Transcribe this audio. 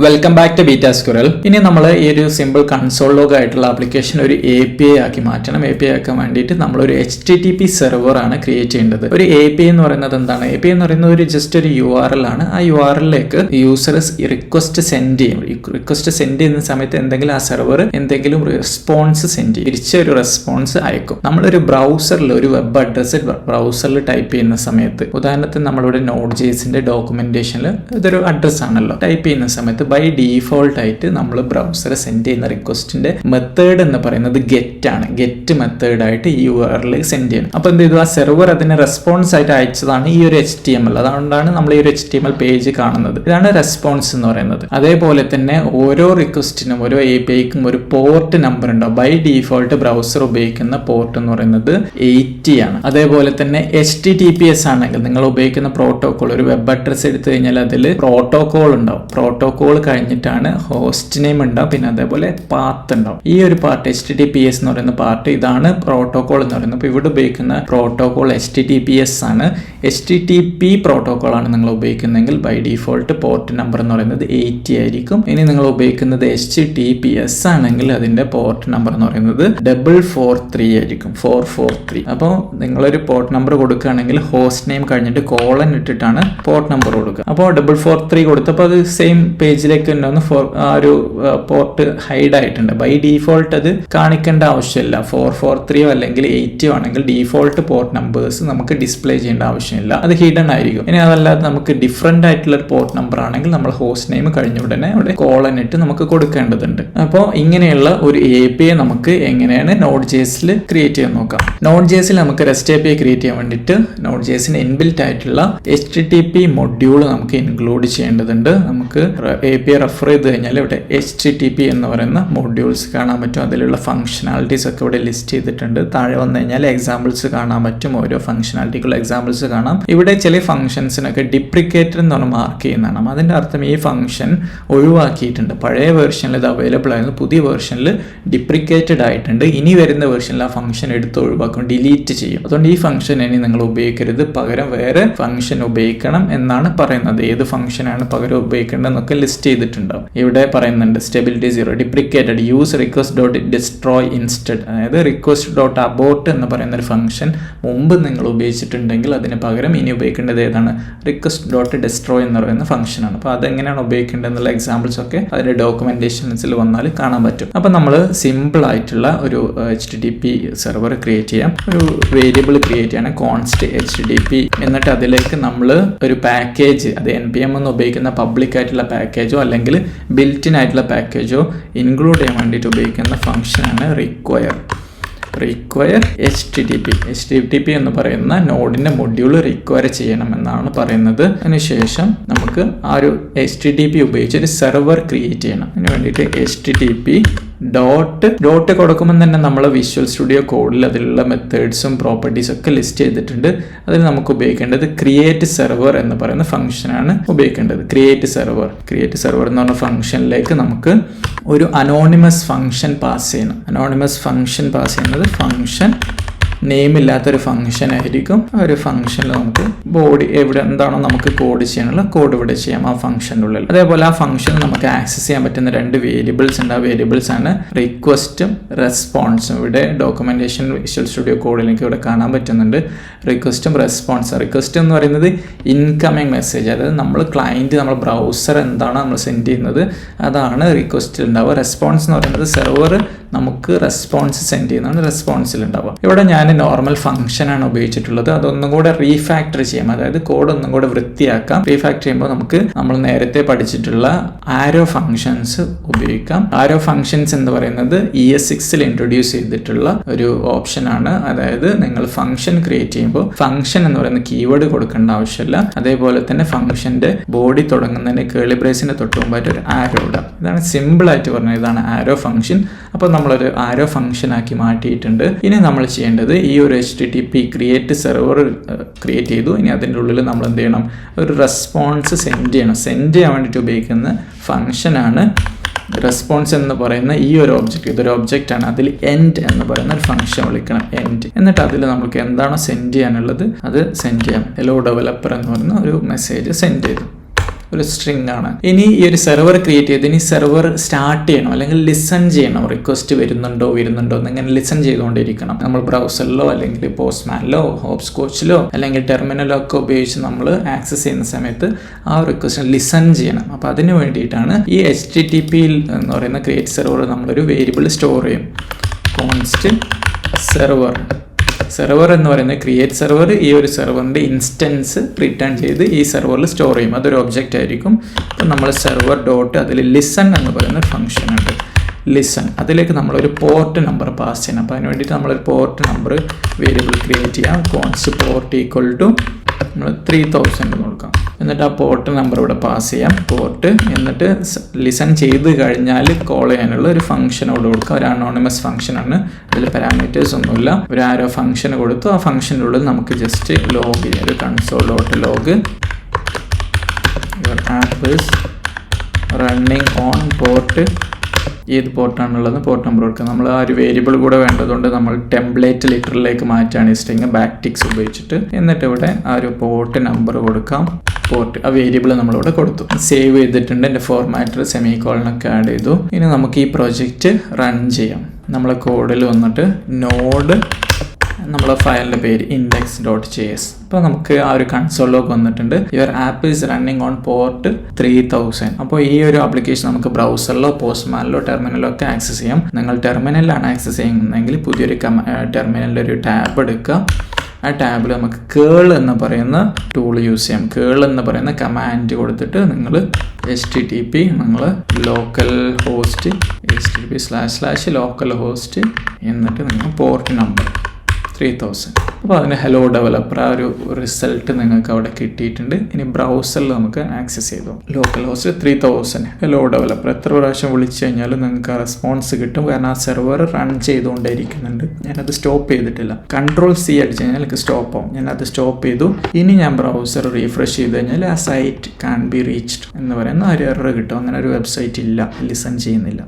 Welcome back to beta squirrel. ഇനി നമ്മൾ ഈ ഒരു സിമ്പിൾ കൺസോൾ ലോഗ് ആയിട്ടുള്ള ആപ്ലിക്കേഷൻ ഒരു API ആക്കി മാറ്റണം. API ആക്കാൻ വേണ്ടിയിട്ട് നമ്മളൊരു HTTP സെർവർ ആണ് ക്രിയേറ്റ് ചെയ്യേണ്ടത്. ഒരു API എന്ന് പറയുന്നത് എന്താണ്? API എന്ന് പറയുന്നത് ഒരു ജസ്റ്റ് ഒരു URL ആണ്. ആ URL-ലേക്ക് യൂസേഴ്സ് റിക്വസ്റ്റ് സെൻഡ് ചെയ്യും. റിക്വസ്റ്റ് സെൻഡ് ചെയ്യുന്ന സമയത്ത് എന്തെങ്കിലും ആ സെർവർ എന്തെങ്കിലും റെസ്പോൺസ് സെൻഡ് ചെയ്യും, തിരിച്ച് ഒരു റെസ്പോൺസ് അയക്കും. നമ്മളൊരു ബ്രൗസറിൽ ഒരു വെബ് അഡ്രസ് ബ്രൗസറിൽ ടൈപ്പ് ചെയ്യുന്ന സമയത്ത്, ഉദാഹരണത്തിന് നമ്മളിവിടെ Node.jsന്റെ ഡോക്യുമെന്റേഷനിൽ ഇതൊരു അഡ്രസ് ആണല്ലോ, ടൈപ്പ് ചെയ്യുന്ന സമയത്ത് ബൈ ഡീഫോൾട്ട് ആയിട്ട് നമ്മൾ ബ്രൗസർ സെൻഡ് ചെയ്യുന്ന റിക്വസ്റ്റിന്റെ മെത്തേഡ് എന്ന് പറയുന്നത് ഗെറ്റ് ആണ്. ഗെറ്റ് മെത്തേഡ് ആയിട്ട് ഈ URL സെൻഡ് ചെയ്യണം. അപ്പൊ എന്ത് ചെയ്തു? ആ സെർവർ അതിന് റെസ്പോൺസ് ആയിട്ട് അയച്ചതാണ് ഈ ഒരു HTML. അതുകൊണ്ടാണ് നമ്മൾ ഈ ഒരു HTML പേജ് കാണുന്നത്. ഇതാണ് റെസ്പോൺസ് എന്ന് പറയുന്നത്. അതേപോലെ തന്നെ ഓരോ റിക്വസ്റ്റിനും ഓരോ APIക്കും ഒരു പോർട്ട് നമ്പർ ഉണ്ടാവും. ബൈ ഡീഫോൾട്ട് ബ്രൗസർ ഉപയോഗിക്കുന്ന പോർട്ട് എന്ന് പറയുന്നത് 80 ആണ്. അതേപോലെ തന്നെ HTTPS ആണെങ്കിൽ നിങ്ങൾ ഉപയോഗിക്കുന്ന പ്രോട്ടോകോൾ, ഒരു വെബ് അഡ്രസ് എടുത്തു കഴിഞ്ഞാൽ അതിൽ പ്രോട്ടോകോൾ ഉണ്ടാവും. പ്രോട്ടോകോൾ കഴിഞ്ഞിട്ടാണ് ഹോസ്റ്റ് നെയിം ഉണ്ടാവും, പിന്നെ അതേപോലെ പാത്ത് ഉണ്ടാവും. ഈ ഒരു പാർട്ട് HTTPS എന്ന് പറയുന്ന പാർട്ട്, ഇതാണ് പ്രോട്ടോകോൾ എന്ന് പറയുന്നത്. അപ്പോൾ ഇവിടെ ഉപയോഗിക്കുന്ന പ്രോട്ടോകോൾ HTTPS ആണ്. HTTP പ്രോട്ടോകോൾ ആണ് നിങ്ങൾ ഉപയോഗിക്കുന്നതെങ്കിൽ ബൈ ഡീഫോൾട്ട് പോർട്ട് നമ്പർ എന്ന് പറയുന്നത് 80 ആയിരിക്കും. ഇനി നിങ്ങൾ ഉപയോഗിക്കുന്നത് HTTPS ആണെങ്കിൽ അതിന്റെ പോർട്ട് നമ്പർ എന്ന് പറയുന്നത് 443 ആയിരിക്കും, 443. അപ്പോൾ നിങ്ങളൊരു പോർട്ട് നമ്പർ കൊടുക്കുകയാണെങ്കിൽ ഹോസ്റ്റ് നെയിം കഴിഞ്ഞിട്ട് കോളൻ ഇട്ടിട്ടാണ് പോർട്ട് നമ്പർ കൊടുക്കുക. അപ്പോൾ 443 കൊടുത്തപ്പോൾ അത് സെയിം പേജിലേക്ക് തന്നെ ആ ഒരു പോർട്ട് ഹൈഡ് ആയിട്ടുണ്ട്. ബൈ ഡീഫോൾട്ട് അത് കാണിക്കേണ്ട ആവശ്യമില്ല. 443 അല്ലെങ്കിൽ 80 ആണെങ്കിൽ ഡീഫോൾട്ട് പോർട്ട് നമ്പേഴ്സ് നമുക്ക് ഡിസ്പ്ലേ ചെയ്യേണ്ട ആവശ്യമില്ല, അത് ഹിഡൻ ആയിരിക്കും. ഇനി അതല്ലാതെ നമുക്ക് ഡിഫറെന്റ് ആയിട്ടുള്ള ഒരു പോർട്ട് നമ്പർ ആണെങ്കിൽ നമ്മൾ ഹോസ്റ്റ് നെയിം കഴിഞ്ഞ ഉടനെ അവിടെ കോളൻ ഇട്ട് നമുക്ക് കൊടുക്കേണ്ടതുണ്ട്. അപ്പോൾ ഇങ്ങനെയുള്ള ഒരു API നമുക്ക് എങ്ങനെയാണ് Node.jsൽ ക്രിയേറ്റ് ചെയ്യാൻ നോക്കാം. Node.jsൽ നമുക്ക് REST API ക്രിയേറ്റ് ചെയ്യാൻ വേണ്ടിയിട്ട് Node.jsന് ഇൻബിൽറ്റ് ആയിട്ടുള്ള HTTP മൊഡ്യൂൾ നമുക്ക് ഇൻക്ലൂഡ് ചെയ്യേണ്ടതുണ്ട്. നമുക്ക് API റെഫർ ചെയ്ത് കഴിഞ്ഞാൽ ഇവിടെ HTTP എന്ന് പറയുന്ന മൊഡ്യൂൾസ് കാണാൻ പറ്റും. അതിലുള്ള ഫംഗ്ഷനാലിറ്റീസ് ഒക്കെ ഇവിടെ ലിസ്റ്റ് ചെയ്തിട്ടുണ്ട്. താഴെ വന്നു കഴിഞ്ഞാൽ എക്സാമ്പിൾസ് കാണാൻ പറ്റും. ഓരോ ഫംഗ്ഷനാലിറ്റിക്കുള്ള എക്സാമ്പിൾസ് കാണാം. ഇവിടെ ചില ഫംഗ്ഷൻസിനൊക്കെ ഡിപ്രിക്കേറ്റഡ് എന്ന് പറഞ്ഞാൽ മാർക്ക് ചെയ്യുന്നതാണ്. അതിന്റെ അർത്ഥം ഈ ഫംഗ്ഷൻ ഒഴിവാക്കിയിട്ടുണ്ട്. പഴയ വേർഷനിൽ ഇത് അവൈലബിൾ ആയിരുന്നു, പുതിയ വേർഷനിൽ ഡിപ്രിക്കേറ്റഡ് ആയിട്ടുണ്ട്. ഇനി വരുന്ന വേർഷനിൽ ആ ഫംഗ്ഷൻ എടുത്ത് ഒഴിവാക്കും, ഡിലീറ്റ് ചെയ്യും. അതുകൊണ്ട് ഈ ഫംഗ്ഷൻ ഇനി നിങ്ങൾ ഉപയോഗിക്കരുത്, പകരം വേറെ ഫംഗ്ഷൻ ഉപയോഗിക്കണം എന്നാണ് പറയുന്നത്. ഏത് ഫംഗ്ഷനാണ് പകരം ഉപയോഗിക്കേണ്ടതെന്നൊക്കെ ലിസ്റ്റ് ചെയ്തിട്ടുണ്ടാവും. ഇവിടെ പറയുന്നുണ്ട് stability 0, deprecated, use request dot destroy instead. അതായത് റിക്വസ്റ്റ് ഡോട്ട് അബോട്ട് എന്ന് പറയുന്ന ഒരു ഫംഗ്ഷൻ മുമ്പ് നിങ്ങൾ ഉപയോഗിച്ചിട്ടുണ്ടെങ്കിൽ അതിന് പകരം ഇനി ഉപയോഗിക്കേണ്ടത് ഏതാണ്? റിക്വസ്റ്റ് ഡോട്ട് ഡിസ്ട്രോയ് എന്ന് പറയുന്ന ഫംഗ്ഷനാണ്. അപ്പോൾ അതെങ്ങനെയാണ് ഉപയോഗിക്കേണ്ടതെന്നുള്ള എക്സാമ്പിൾസ് ഒക്കെ അതിന്റെ ഡോക്യുമെന്റേഷൻസിൽ വന്നാൽ കാണാൻ പറ്റും. അപ്പോൾ നമ്മൾ സിമ്പിൾ ആയിട്ടുള്ള ഒരു HTTP സെർവർ ക്രിയേറ്റ് ചെയ്യാം. ഒരു വേരിയബിൾ ക്രിയേറ്റ് ചെയ്യണം, കോൺസ്റ്റ് HTTP. എന്നിട്ട് അതിലേക്ക് നമ്മൾ ഒരു പാക്കേജ്, അത് NPM എന്ന് ഉപയോഗിക്കുന്ന പബ്ലിക് ആയിട്ടുള്ള പാക്കേജോ അല്ലെങ്കിൽ ബിൽറ്റിൻ ആയിട്ടുള്ള പാക്കേജോ ഇൻക്ലൂഡ് ചെയ്യാൻ വേണ്ടിയിട്ട് ഉപയോഗിക്കുന്ന ഫംഗ്ഷനാണ് റിക്വയർ HTTP എന്ന് പറയുന്ന നോഡിന്റെ മൊഡ്യൂൾ റിക്വയർ ചെയ്യണം എന്നാണ് പറയുന്നത്. അതിനുശേഷം നമുക്ക് ആ ഒരു HTTP ഉപയോഗിച്ച് ഒരു സെർവർ ക്രിയേറ്റ് ചെയ്യണം. അതിന് വേണ്ടിയിട്ട് HTTP ഡോട്ട് കൊടുക്കുമ്പോൾ തന്നെ നമ്മൾ വിഷ്വൽ സ്റ്റുഡിയോ കോഡിൽ അതിലുള്ള മെത്തേഡ്സും പ്രോപ്പർട്ടീസും ഒക്കെ ലിസ്റ്റ് ചെയ്തിട്ടുണ്ട്. അതിൽ നമുക്ക് ഉപയോഗിക്കേണ്ടത് ക്രിയേറ്റ് സെർവർ എന്ന് പറയുന്ന ഫംഗ്ഷനാണ് ഉപയോഗിക്കേണ്ടത്. ക്രിയേറ്റ് സെർവർ എന്ന് പറഞ്ഞ ഫംഗ്ഷനിലേക്ക് നമുക്ക് ഒരു അനോണിമസ് ഫംഗ്ഷൻ പാസ് ചെയ്യണം. അനോണിമസ് ഫംഗ്ഷൻ പാസ് ചെയ്യുന്നത് ഫംഗ്ഷൻ നെയിം ഇല്ലാത്തൊരു ഫംഗ്ഷൻ ആയിരിക്കും. ആ ഒരു ഫംഗ്ഷനിൽ നമുക്ക് ബോഡി എവിടെ എന്താണോ നമുക്ക് കോഡ് ചെയ്യാനുള്ള കോഡ് ഇവിടെ ചെയ്യാം ആ ഫംഗ്ഷൻ്റെ ഉള്ളിൽ. അതേപോലെ ആ ഫംഗ്ഷൻ നമുക്ക് ആക്സസ് ചെയ്യാൻ പറ്റുന്ന 2 വേരിയബിൾസ് ഉണ്ട്. ആ വേരിയബിൾസ് ആണ് റിക്വസ്റ്റും റെസ്പോൺസും. ഇവിടെ ഡോക്യുമെന്റേഷൻ വിഷ്വൽ സ്റ്റുഡിയോ കോഡിലേക്ക് ഇവിടെ കാണാൻ പറ്റുന്നുണ്ട് റിക്വസ്റ്റും റെസ്പോൺസും. റിക്വസ്റ്റ് എന്ന് പറയുന്നത് ഇൻകമിങ് മെസ്സേജ്, അതായത് നമ്മൾ ക്ലയന്റ്, നമ്മൾ ബ്രൗസർ എന്താണോ നമ്മൾ സെൻഡ് ചെയ്യുന്നത് അതാണ് റിക്വസ്റ്റിൽ ഉണ്ടാവുക. റെസ്പോൺസ് എന്ന് പറയുന്നത് സെർവർ നമുക്ക് റെസ്പോൺസ് സെൻഡ് ചെയ്യുന്നതാണ് റെസ്പോൺസിൽ ഉണ്ടാവുക. ഇവിടെ ഞാൻ നോർമൽ ഫംഗ്ഷനാണ് ഉപയോഗിച്ചിട്ടുള്ളത്. അതൊന്നും കൂടെ റീഫാക്ടർ ചെയ്യാം, അതായത് കോഡ് ഒന്നും കൂടെ വൃത്തിയാക്കാം. റീഫാക്ടർ ചെയ്യുമ്പോൾ നമുക്ക് നമ്മൾ നേരത്തെ പഠിച്ചിട്ടുള്ള ആരോ ഫംഗ്ഷൻസ് ഉപയോഗിക്കാം. ആരോ ഫംഗ്ഷൻസ് എന്ന് പറയുന്നത് ES6 ഇൻട്രൊഡ്യൂസ് ചെയ്തിട്ടുള്ള ഒരു ഓപ്ഷനാണ്. അതായത് നിങ്ങൾ ഫംഗ്ഷൻ ക്രിയേറ്റ് ചെയ്യുമ്പോൾ ഫംഗ്ഷൻ എന്ന് പറയുന്ന കീവേഡ് കൊടുക്കേണ്ട ആവശ്യമില്ല. അതേപോലെ തന്നെ ഫംഗ്ഷന്റെ ബോഡി തുടങ്ങുന്നതിന് കേളി ബ്രേസിന്റെ തൊട്ട് മുമ്പായിട്ട് ഒരു ആരോ ഇടാം. ഇതാണ് സിമ്പിൾ ആയിട്ട് പറഞ്ഞത്, ഇതാണ് ആരോ ഫംഗ്ഷൻ. അപ്പോൾ നമ്മളൊരു ആരോ ഫംഗ്ഷൻ ആക്കി മാറ്റിയിട്ടുണ്ട്. ഇനി നമ്മൾ ചെയ്യേണ്ടത് ഈ ഒരു HTTP ക്രിയേറ്റ് സെർവർ ക്രിയേറ്റ് ചെയ്തു. ഇനി അതിൻ്റെ ഉള്ളിൽ നമ്മൾ എന്ത് ചെയ്യണം? ഒരു റെസ്പോൺസ് സെൻഡ് ചെയ്യണം. സെൻഡ് ചെയ്യാൻ വേണ്ടിയിട്ട് ഉപയോഗിക്കുന്ന ഫംഗ്ഷനാണ് റെസ്പോൺസ് എന്ന് പറയുന്ന ഈ ഒരു ഒബ്ജക്റ്റ്. ഇതൊരു ഒബ്ജക്റ്റ് ആണ്. അതിൽ എൻഡ് എന്ന് പറയുന്ന ഒരു ഫംഗ്ഷൻ വിളിക്കണം, എൻഡ്. എന്നിട്ട് അതിൽ നമുക്ക് എന്താണോ സെൻഡ് ചെയ്യാനുള്ളത് അത് സെൻഡ് ചെയ്യാം. ഹലോ ഡെവലപ്പർ എന്ന് പറയുന്ന ഒരു മെസ്സേജ് സെൻഡ് ചെയ്തു. ഒരു സ്ട്രിങ് ആണ്. ഇനി ഈ ഒരു സെർവർ ക്രിയേറ്റ് ചെയ്ത് ഇനി സെർവർ സ്റ്റാർട്ട് ചെയ്യണം അല്ലെങ്കിൽ ലിസൺ ചെയ്യണം, റിക്വസ്റ്റ് വരുന്നുണ്ടോ എന്നിങ്ങനെ ലിസൺ ചെയ്തുകൊണ്ടിരിക്കണം. നമ്മൾ ബ്രൗസറിലോ അല്ലെങ്കിൽ പോസ്റ്റ്മാനിലോ ഹോപ്സ്കോച്ചിലോ അല്ലെങ്കിൽ ടെർമിനലോ ഒക്കെ ഉപയോഗിച്ച് നമ്മൾ ആക്സസ് ചെയ്യുന്ന സമയത്ത് ആ റിക്വസ്റ്റ് ലിസൺ ചെയ്യണം. അപ്പോൾ അതിന് വേണ്ടിയിട്ടാണ് ഈ HTTP എന്ന് പറയുന്ന ക്രിയേറ്റ് സെർവർ നമ്മളൊരു വേരിയബിൾ സ്റ്റോർ ചെയ്യും. കോൺസ്റ്റ് സെർവർ എന്ന് പറയുന്നത് ക്രിയേറ്റ് സെർവർ ഈ ഒരു സെർവറിൻ്റെ ഇൻസ്റ്റൻസ് റിട്ടേൺ ചെയ്ത് ഈ സെർവറിൽ സ്റ്റോർ ചെയ്യും. അതൊരു ഒബ്ജക്റ്റ് ആയിരിക്കും. അപ്പം നമ്മൾ സെർവർ ഡോട്ട് അതിൽ ലിസൺ എന്ന് പറയുന്ന ഒരു ഫംഗ്ഷൻ ഉണ്ട്. ലിസൺ അതിലേക്ക് നമ്മളൊരു പോർട്ട് നമ്പർ പാസ് ചെയ്യണം. അപ്പോൾ അതിന് വേണ്ടിയിട്ട് നമ്മളൊരു പോർട്ട് നമ്പർ വേരിയബിൾ ക്രിയേറ്റ് ചെയ്യാം. കോൺസ്റ്റ് പോർട്ട് ഈക്വൽ ടു നമ്മൾ 3000 കൊടുക്കാം. എന്നിട്ട് ആ പോർട്ട് നമ്പർ ഇവിടെ പാസ് ചെയ്യാം. പോർട്ട് എന്നിട്ട് ലിസൺ ചെയ്ത് കഴിഞ്ഞാൽ കോൾ ചെയ്യാനുള്ള ഒരു ഫംഗ്ഷനോട് കൊടുക്കുക. ഒരു അനോണിമസ് ഫംഗ്ഷനാണ്, അതിൽ പാരാമീറ്റേഴ്സ് ഒന്നുമില്ല. ഒരു ആരോ ഫംഗ്ഷൻ കൊടുത്തു. ആ ഫംഗ്ഷൻ്റെ ഉള്ളിൽ നമുക്ക് ജസ്റ്റ് ലോഗ് ചെയ്യാം. ഒരു console.log your app is running on port. ഏത് പോർട്ടാണുള്ളത് പോർട്ട് നമ്പർ കൊടുക്കുക. നമ്മൾ ആ ഒരു വേരിയബിൾ കൂടെ വേണ്ടതുകൊണ്ട് നമ്മൾ ടെംപ്ലേറ്റ് ലിറ്ററിലേക്ക് മാറ്റാണ് ഈ സ്ട്രിങ് ബാക്ടിക്സ് ഉപയോഗിച്ചിട്ട്. എന്നിട്ട് ഇവിടെ ആ ഒരു പോർട്ട് നമ്പർ കൊടുക്കാം. പോർട്ട് ആ വേരിയബിൾ നമ്മളിവിടെ കൊടുത്തു. സേവ് ചെയ്തിട്ടുണ്ട്. എൻ്റെ ഫോർമാറ്റർ സെമിക്കോളനൊക്കെ ആഡ് ചെയ്തു. ഇനി നമുക്ക് ഈ പ്രൊജക്റ്റ് റൺ ചെയ്യാം. നമ്മളെ കോഡിൽ വന്നിട്ട് നോഡ് നമ്മളെ ഫയലിൻ്റെ പേര് index.js. അപ്പോൾ നമുക്ക് ആ ഒരു കൺസോളിലേക്ക് വന്നിട്ടുണ്ട്. Your app is running on port 3000. അപ്പോൾ ഈ ഒരു ആപ്ലിക്കേഷൻ നമുക്ക് ബ്രൗസറിലോ പോസ്റ്റ്മാനിലോ ടെർമിനലോ ഒക്കെ ആക്സസ് ചെയ്യാം. നിങ്ങൾ ടെർമിനലിലാണ് ആക്സസ് ചെയ്യുന്നതെങ്കിൽ പുതിയൊരു ടെർമിനലിൻ്റെ ഒരു ടാബ് എടുക്കുക. ആ ടാബിൽ നമുക്ക് കേൾ എന്ന് പറയുന്ന ടൂൾ യൂസ് ചെയ്യാം. കേൾ എന്ന് പറയുന്ന കമാൻഡ് കൊടുത്തിട്ട് നിങ്ങൾ HTTP നിങ്ങൾ ലോക്കൽ ഹോസ്റ്റ് HTTP//localhost എന്നിട്ട് നിങ്ങൾ പോർട്ട് നമ്പർ 3000. അപ്പോൾ അതിന് ഹലോ ഡെവലപ്പർ ആ ഒരു റിസൾട്ട് നിങ്ങൾക്ക് അവിടെ കിട്ടിയിട്ടുണ്ട്. ഇനി ബ്രൗസറിൽ നമുക്ക് ആക്സസ് ചെയ്തു. Local host 3000 hello developer. എത്ര പ്രാവശ്യം വിളിച്ചു കഴിഞ്ഞാലും നിങ്ങൾക്ക് ആ റെസ്പോൺസ് കിട്ടും. കാരണം ആ സെർവർ റൺ ചെയ്തുകൊണ്ടേയിരിക്കുന്നുണ്ട്. ഞാനത് സ്റ്റോപ്പ് ചെയ്തിട്ടില്ല. Ctrl+C അടിച്ചു കഴിഞ്ഞാൽ എനിക്ക് സ്റ്റോപ്പ് ആവും. ഞാനത് സ്റ്റോപ്പ് ചെയ്തു. ഇനി ഞാൻ ബ്രൗസർ റീഫ്രഷ് ചെയ്ത് കഴിഞ്ഞാൽ ആ സൈറ്റ് കാൻ ബി റീച്ച്ഡ് എന്ന് പറയുന്ന ഒരു എറർ കിട്ടും. അങ്ങനെ ഒരു വെബ്സൈറ്റ് ഇല്ല, ലിസൺ ചെയ്യുന്നില്ല.